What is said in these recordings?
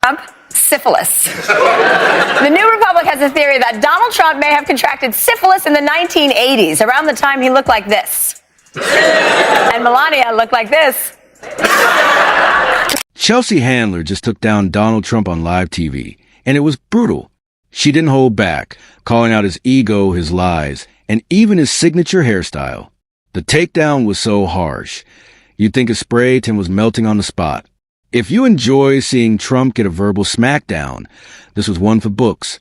Trump, syphilis. The New Republic has a theory that Donald Trump may have contracted syphilis in the 1980s, around the time he looked like this. And Melania looked like this. ChelseaHandler just took down Donald Trump on live TV, and it was brutal. She didn't hold back, calling out his ego, his lies, and even his signature hairstyle. The takedown was so harsh, you'd think a spray tan was melting on the spot. If you enjoy seeing Trump get a verbal smackdown, this was one for books.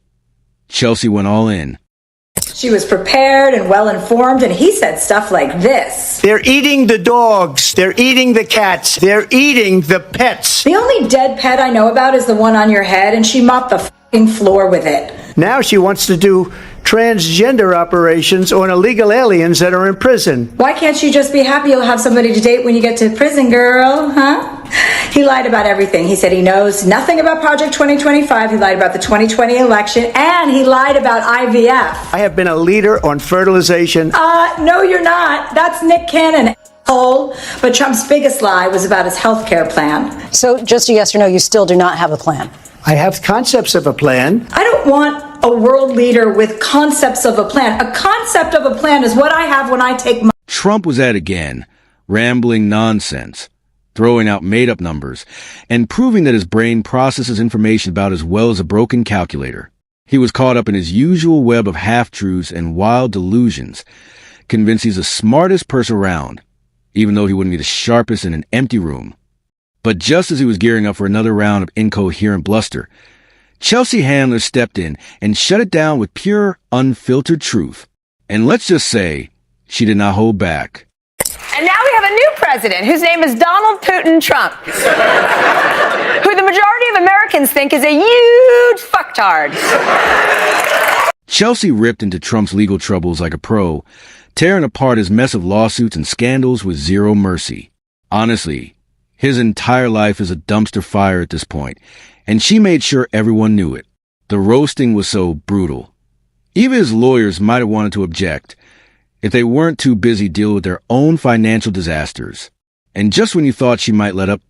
Chelsea went all in. She was prepared and well-informed, and he said stuff like this. They're eating the dogs. They're eating the cats. They're eating the pets. The only dead pet I know about is the one on your head, and she mopped the f***ing floor with it. Now she wants to do transgender operations on illegal aliens that are in prison. Why can't you just be happy you'll have somebody to date when you get to prison, girl, huh? He lied about everything. He said he knows nothing about Project 2025. He lied about the 2020 election, and he lied about IVF. I have been a leader on fertilization. No, you're not. That's Nick Cannon, asshole. But Trump's biggest lie was about his health care plan. So just a yes or no, you still do not have a plan? I have concepts of a plan. I don't want a world leader with concepts of a plan. A concept of a plan is what I have when I take my... Trump was at it again, rambling nonsense, throwing out made-up numbers, and proving that his brain processes information about as well as a broken calculator. He was caught up in his usual web of half-truths and wild delusions, convinced he's the smartest person around, even though he wouldn't be the sharpest in an empty room. But just as he was gearing up for another round of incoherent bluster, ChelseaHandler stepped in and shut it down with pure, unfiltered truth. And let's just say, she did not hold back. And now we have a new president whose name is Donald Putin Trump, who the majority of Americans think is a huge fucktard. Chelsea ripped into Trump's legal troubles like a pro, tearing apart his mess of lawsuits and scandals with zero mercy. Honestly, his entire life is a dumpster fire at this point, and she made sure everyone knew it. The roasting was so brutal. Even his lawyers might have wanted to object if they weren't too busy dealing with their own financial disasters. And just when you thought she might let up,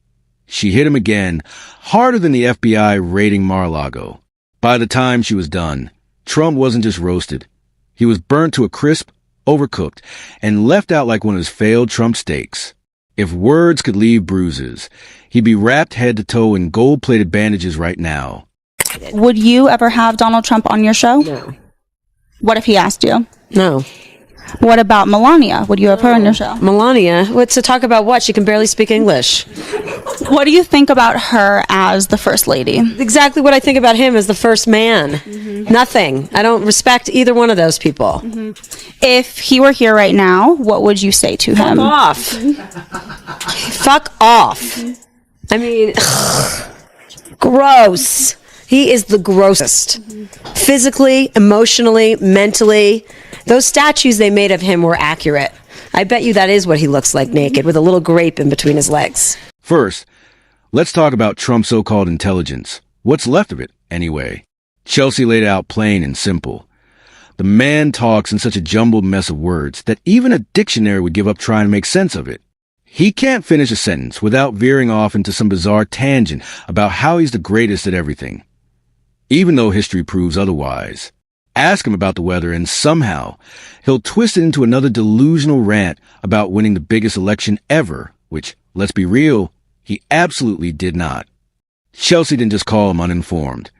she hit him again, harder than the FBI raiding Mar-a-Lago. By the time she was done, Trump wasn't just roasted. He was burnt to a crisp, overcooked, and left out like one of his failed Trump steaks. If words could leave bruises, he'd be wrapped head to toe in gold-plated bandages right now. Would you ever have Donald Trump on your show? No. What if he asked you? No. What about Melania? Would you have her on your show? Melania? What's to talk about what? She can barely speak English. What do you think about her as the first lady? Exactly what I think about him as the first man. Mm-hmm. Nothing. I don't respect either one of those people. Mm-hmm. If he were here right now, what would you say to him? Fuck off. Fuck off. I mean, gross. He is the grossest. Physically, emotionally, mentally. Those statues they made of him were accurate. I bet you that is what he looks like naked, with a little grape in between his legs. First, let's talk about Trump's so-called intelligence. What's left of it, anyway? Chelsea laid it out plain and simple. The man talks in such a jumbled mess of words that even a dictionary would give up trying to make sense of it. He can't finish a sentence without veering off into some bizarre tangent about how he's the greatest at everything, even though history proves otherwise. Ask him about the weather and somehow he'll twist it into another delusional rant about winning the biggest election ever, which, let's be real, he absolutely did not. Chelsea didn't just call him uninformed.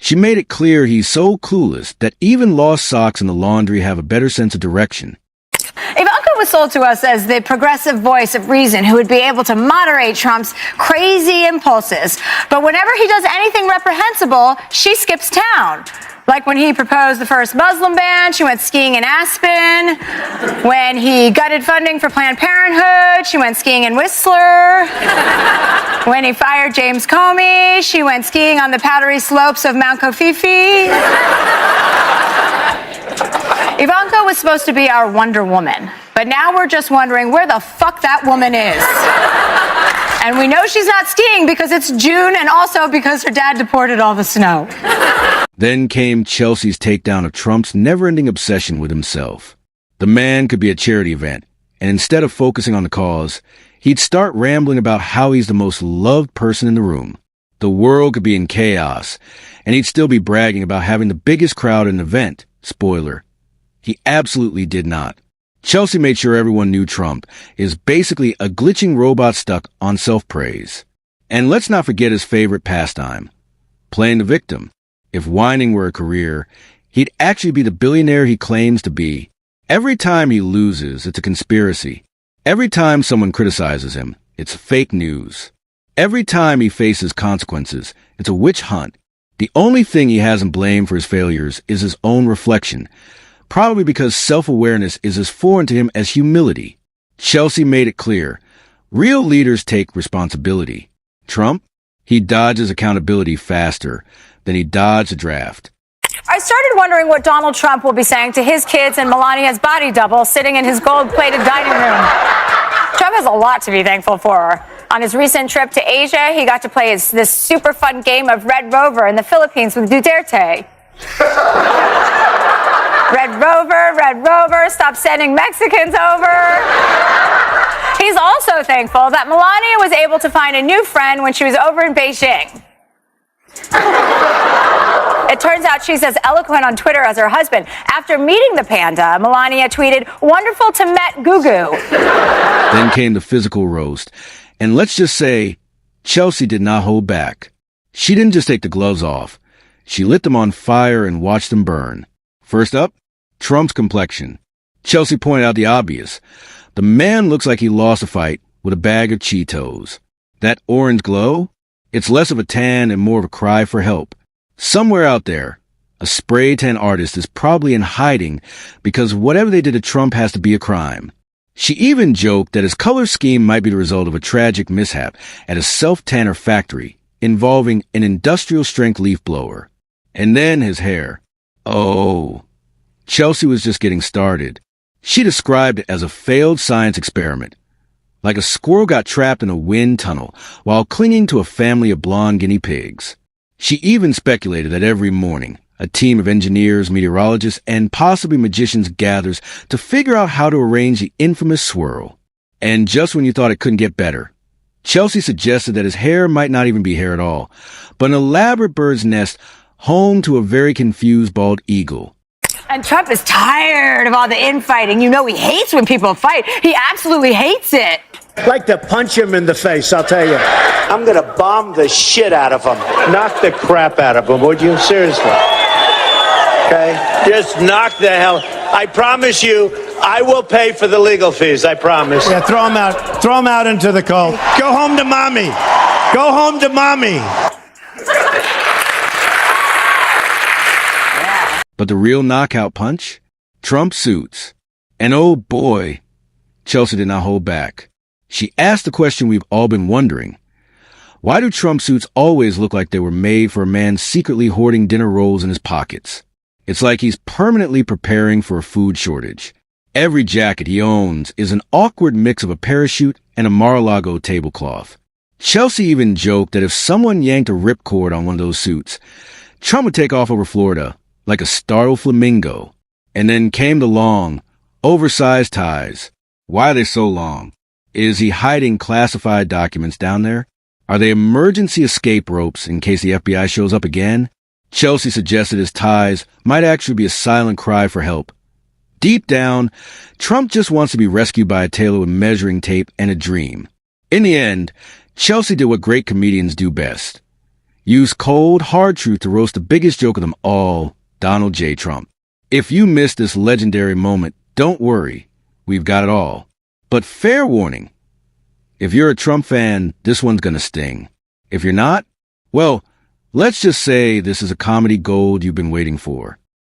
She made it clear he's so clueless that even lost socks in the laundry have a better sense of direction. Ivanka was sold to us as the progressive voice of reason who would be able to moderate Trump's crazy impulses. But whenever he does anything reprehensible, she skips town. Like when he proposed the first Muslim ban, she went skiing in Aspen. When he gutted funding for Planned Parenthood, she went skiing in Whistler. When he fired James Comey, she went skiing on the powdery slopes of Mount Kofifi. Ivanka was supposed to be our Wonder Woman, but now we're just wondering where the fuck that woman is. And we know she's not skiing because it's June and also because her dad deported all the snow. Then came Chelsea's takedown of Trump's never-ending obsession with himself. The man could be a charity event, and instead of focusing on the cause, he'd start rambling about how he's the most loved person in the room. The world could be in chaos, and he'd still be bragging about having the biggest crowd at an event. Spoiler. He absolutely did not. Chelsea made sure everyone knew Trump is basically a glitching robot stuck on self-praise. And let's not forget his favorite pastime, playing the victim. If whining were a career, he'd actually be the billionaire he claims to be. Every time he loses, it's a conspiracy. Every time someone criticizes him, it's fake news. Every time he faces consequences, it's a witch hunt. The only thing he hasn't blamed for his failures is his own reflection, probably because self-awareness is as foreign to him as humility. Chelsea made it clear. Real leaders take responsibility. Trump? He dodges accountability faster than he dodged a draft. I started wondering what Donald Trump will be saying to his kids and Melania's body double sitting in his gold-plated dining room. Trump has a lot to be thankful for. On his recent trip to Asia, he got to play this super fun game of Red Rover in the Philippines with Duterte. Red Rover, stop sending Mexicans over. He's also thankful that Melania was able to find a new friend when she was over in Beijing. It turns out she's as eloquent on Twitter as her husband. After meeting the panda, Melania tweeted, "Wonderful to met Gugu." Then came the physical roast. And let's just say, Chelsea did not hold back. She didn't just take the gloves off. She lit them on fire and watched them burn. First up, Trump's complexion. Chelsea pointed out the obvious. The man looks like he lost a fight with a bag of Cheetos. That orange glow? It's less of a tan and more of a cry for help. Somewhere out there, a spray tan artist is probably in hiding because whatever they did to Trump has to be a crime. She even joked that his color scheme might be the result of a tragic mishap at a self-tanner factory involving an industrial-strength leaf blower. And then his hair. Oh, Chelsea was just getting started. She described it as a failed science experiment, like a squirrel got trapped in a wind tunnel while clinging to a family of blonde guinea pigs. She even speculated that every morning, a team of engineers, meteorologists, and possibly magicians gathers to figure out how to arrange the infamous swirl. And just when you thought it couldn't get better, Chelsea suggested that his hair might not even be hair at all, but an elaborate bird's nest home to a very confused bald eagle. And Trump is tired of all the infighting. You know he hates when people fight. He absolutely hates it. I'd like to punch him in the face, I'll tell you. I'm going to bomb the shit out of him. Knock the crap out of him, would you? Seriously. Okay? Just knock the hell. I promise you, I will pay for the legal fees. I promise. Yeah, throw him out. Throw him out into the cold. Go home to mommy. Go home to mommy. But the real knockout punch? Trump suits. And oh boy, Chelsea did not hold back. She asked the question we've all been wondering. Why do Trump suits always look like they were made for a man secretly hoarding dinner rolls in his pockets? It's like he's permanently preparing for a food shortage. Every jacket he owns is an awkward mix of a parachute and a Mar-a-Lago tablecloth. Chelsea even joked that if someone yanked a ripcord on one of those suits, Trump would take off over Florida like a startled flamingo. And then came the long, oversized ties. Why are they so long? Is he hiding classified documents down there? Are they emergency escape ropes in case the FBI shows up again? Chelsea suggested his ties might actually be a silent cry for help. Deep down, Trump just wants to be rescued by a tailor with measuring tape and a dream. In the end, Chelsea did what great comedians do best. Use cold, hard truth to roast the biggest joke of them all, Donald J. Trump. If you missed this legendary moment, don't worry. We've got it all. But fair warning. If you're a Trump fan, this one's gonna sting. If you're not, well, let's just say this is a comedy gold you've been waiting for.